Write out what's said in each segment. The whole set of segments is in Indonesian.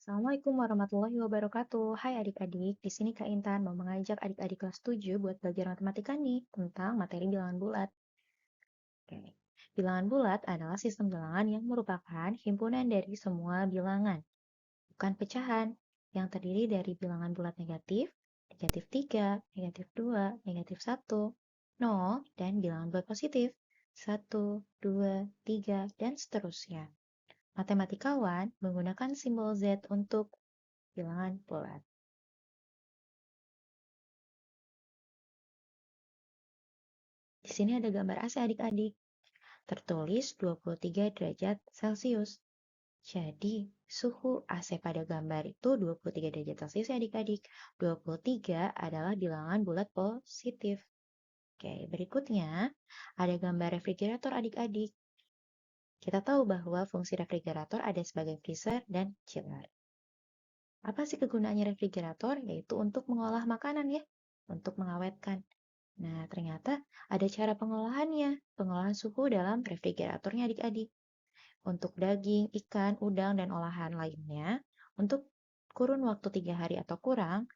Assalamualaikum warahmatullahi wabarakatuh. Hai adik-adik, di sini Kak Intan mau mengajak adik-adik kelas 7 buat belajar matematika nih tentang materi bilangan bulat. Oke. Bilangan bulat adalah sistem bilangan yang merupakan himpunan dari semua bilangan, bukan pecahan, yang terdiri dari bilangan bulat negatif, negatif 3, negatif 2, negatif 1, 0, dan bilangan bulat positif, 1, 2, 3, dan seterusnya. Matematikawan menggunakan simbol Z untuk bilangan bulat. Di sini ada gambar AC adik-adik, tertulis 23 derajat Celcius. Jadi, suhu AC pada gambar itu 23 derajat Celcius ya adik-adik. 23 adalah bilangan bulat positif. Oke, berikutnya ada gambar refrigerator adik-adik. Kita tahu bahwa fungsi refrigerator ada sebagai freezer dan chiller. Apa sih kegunaannya refrigerator? Yaitu untuk mengolah makanan ya, untuk mengawetkan. Nah, ternyata ada cara pengolahannya, pengolahan suhu dalam refrigeratornya adik-adik. Untuk daging, ikan, udang, dan olahan lainnya, untuk kurun waktu 3 hari atau kurang,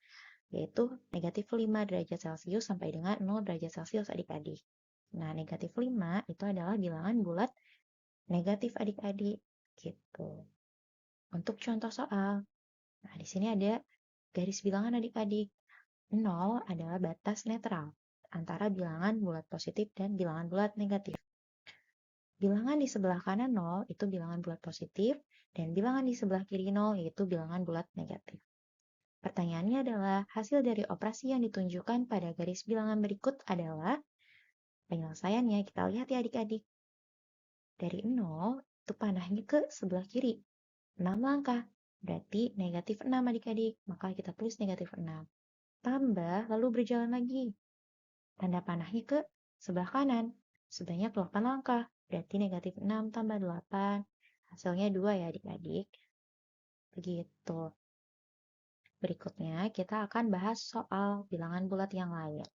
yaitu negatif 5 derajat Celcius sampai dengan 0 derajat Celcius adik-adik. Nah, negatif 5 itu adalah bilangan bulat negatif adik-adik. Gitu. Untuk contoh soal, nah di sini ada garis bilangan adik-adik. 0 adalah batas netral antara bilangan bulat positif dan bilangan bulat negatif. Bilangan di sebelah kanan 0 itu bilangan bulat positif, dan bilangan di sebelah kiri 0 yaitu bilangan bulat negatif. Pertanyaannya adalah, hasil dari operasi yang ditunjukkan pada garis bilangan berikut adalah penyelesaiannya. Kita lihat ya adik-adik. Dari 0 itu panahnya ke sebelah kiri. 6 langkah, berarti negatif 6 adik-adik. Maka kita tulis negatif 6. Tambah, lalu berjalan lagi. Tanda panahnya ke sebelah kanan, sebanyak 8 langkah, berarti negatif 6 tambah 8, hasilnya 2 ya adik-adik. Begitu. Berikutnya kita akan bahas soal bilangan bulat yang lain.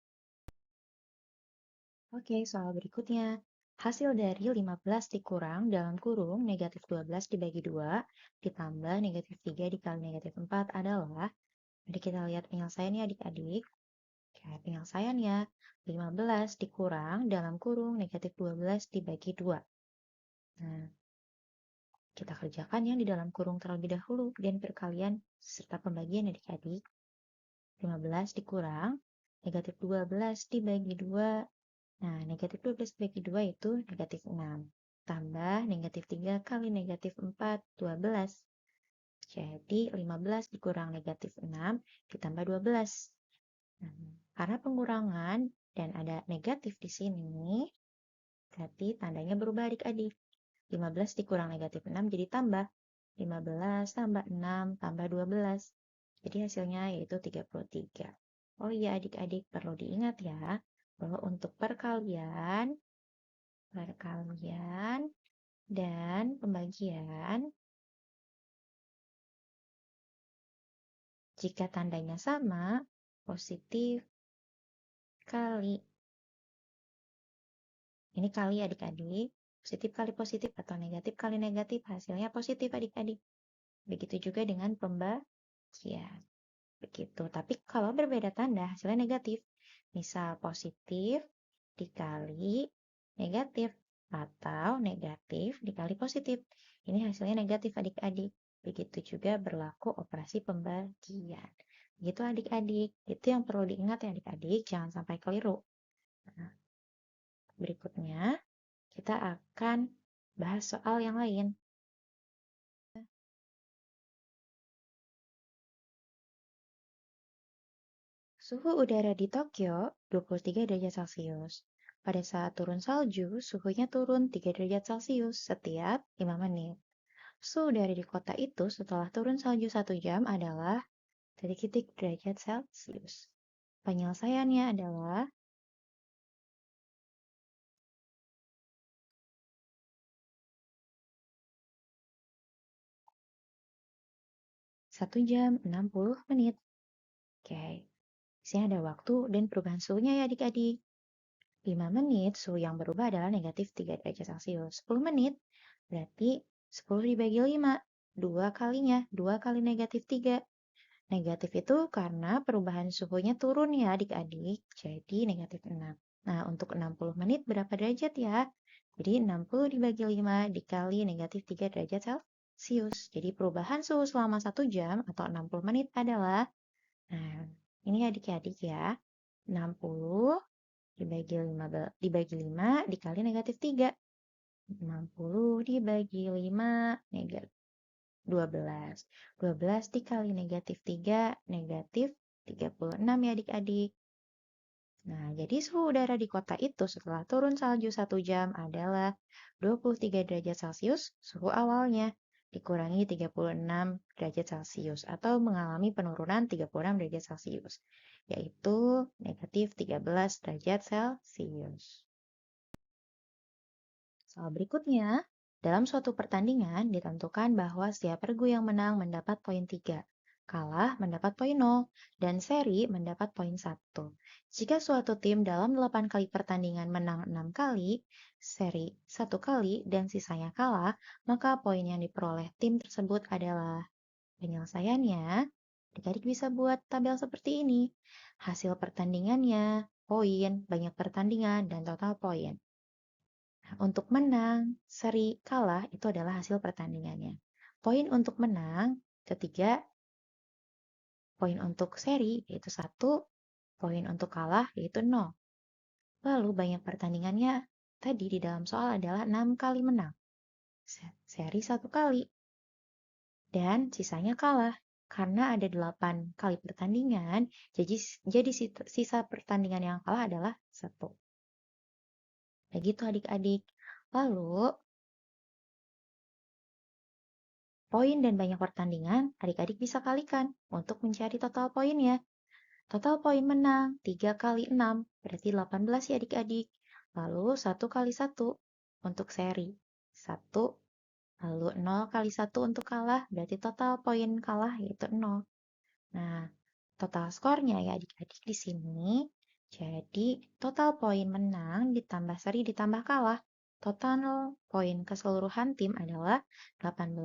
Oke, soal berikutnya. Hasil dari 15 dikurang dalam kurung negatif 12 dibagi 2 ditambah negatif 3 dikali negatif 4 adalah, mari kita lihat penyelesaiannya adik-adik. Oke, penyelesaiannya 15 dikurang dalam kurung negatif 12 dibagi 2. Nah, kita kerjakan yang di dalam kurung terlebih dahulu dan perkalian serta pembagian adik-adik. 15 dikurang negatif 12 dibagi 2. Nah, negatif 12 dibagi 2 itu negatif 6. Tambah negatif 3 kali negatif 4, 12. Jadi 15 dikurang negatif 6 ditambah 12. Nah, karena pengurangan dan ada negatif di sini, berarti tandanya berubah adik-adik. 15 dikurang negatif 6 jadi tambah. 15 tambah 6 tambah 12. Jadi hasilnya yaitu 33. Oh iya adik-adik, perlu diingat ya, bahwa untuk perkalian dan pembagian, jika tandanya sama, positif kali. Ini kali adik-adik, positif kali positif atau negatif kali negatif, hasilnya positif adik-adik. Begitu juga dengan pembagian. Begitu, tapi kalau berbeda tanda, hasilnya negatif. Misal positif dikali negatif, atau negatif dikali positif. Ini hasilnya negatif adik-adik. Begitu juga berlaku operasi pembagian. Begitu adik-adik, itu yang perlu diingat ya adik-adik, jangan sampai keliru. Nah, berikutnya, kita akan bahas soal yang lain. Suhu udara di Tokyo 23 derajat Celcius. Pada saat turun salju, suhunya turun 3 derajat Celcius setiap 5 menit. Suhu udara di kota itu setelah turun salju 1 jam adalah titik-titik derajat Celcius. Penyelesaiannya adalah 1 jam 60 menit. Oke, di sini ada waktu dan perubahan suhunya ya adik-adik. 5 menit suhu yang berubah adalah negatif 3 derajat Celcius. 10 menit berarti 10 dibagi 5. 2 kalinya, 2 kali negatif 3. Negatif itu karena perubahan suhunya turun ya adik-adik, jadi negatif 6. Nah, untuk 60 menit berapa derajat ya? Jadi 60 dibagi 5 dikali negatif 3 derajat Celcius. Jadi perubahan suhu selama 1 jam atau 60 menit adalah, nah ini adik-adik ya, 60 dibagi 5, dikali negatif 3. 60 dibagi 5 negatif 12. 12 dikali negatif 3, negatif 36 ya adik-adik. Nah, jadi suhu udara di kota itu setelah turun salju 1 jam adalah 23 derajat Celcius suhu awalnya, dikurangi 36 derajat Celcius atau mengalami penurunan 36 derajat Celcius, yaitu negatif 13 derajat Celcius. Soal berikutnya, dalam suatu pertandingan ditentukan bahwa setiap regu yang menang mendapat poin 3, kalah mendapat poin 0, dan seri mendapat poin 1. Jika suatu tim dalam 8 kali pertandingan menang 6 kali, seri 1 kali, dan sisanya kalah, maka poin yang diperoleh tim tersebut adalah, penyelesaiannya, adik-adik bisa buat tabel seperti ini. Hasil pertandingannya, poin, banyak pertandingan, dan total poin. Untuk menang, seri, kalah itu adalah hasil pertandingannya. Poin untuk menang, ketiga, poin untuk seri yaitu 1, poin untuk kalah yaitu 0. Lalu banyak pertandingannya tadi di dalam soal adalah 6 kali menang, seri 1 kali, dan sisanya kalah. Karena ada 8 kali pertandingan, jadi sisa pertandingan yang kalah adalah 1. Begitu adik-adik. Lalu, poin dan banyak pertandingan, adik-adik bisa kalikan untuk mencari total poinnya. Total poin menang 3 kali 6, berarti 18 ya adik-adik. Lalu 1 kali 1 untuk seri, 1. Lalu 0 kali 1 untuk kalah, berarti total poin kalah yaitu 0. Nah, total skornya ya adik-adik di sini. Jadi, total poin menang ditambah seri ditambah kalah. Total poin keseluruhan tim adalah 18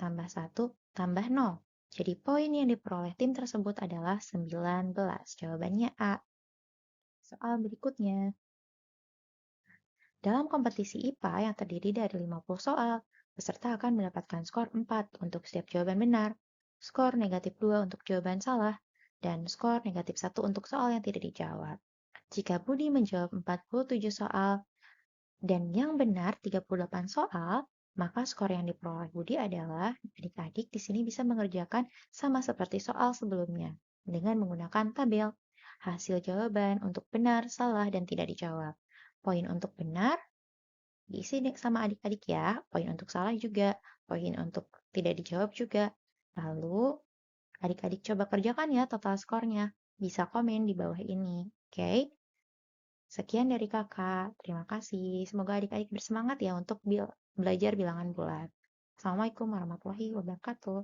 tambah 1 tambah 0. Jadi, poin yang diperoleh tim tersebut adalah 19. Jawabannya A. Soal berikutnya. Dalam kompetisi IPA yang terdiri dari 50 soal, peserta akan mendapatkan skor 4 untuk setiap jawaban benar, skor negatif 2 untuk jawaban salah, dan skor negatif 1 untuk soal yang tidak dijawab. Jika Budi menjawab 47 soal dan yang benar 38 soal, maka skor yang diperoleh Budi adalah, adik-adik di sini bisa mengerjakan sama seperti soal sebelumnya dengan menggunakan tabel hasil jawaban untuk benar, salah, dan tidak dijawab. Poin untuk benar diisi sama adik-adik ya, poin untuk salah juga, poin untuk tidak dijawab juga. Lalu adik-adik coba kerjakan ya total skornya. Bisa komen di bawah ini. Oke? Sekian dari kakak. Terima kasih. Semoga adik-adik bersemangat ya untuk belajar bilangan bulat. Assalamualaikum warahmatullahi wabarakatuh.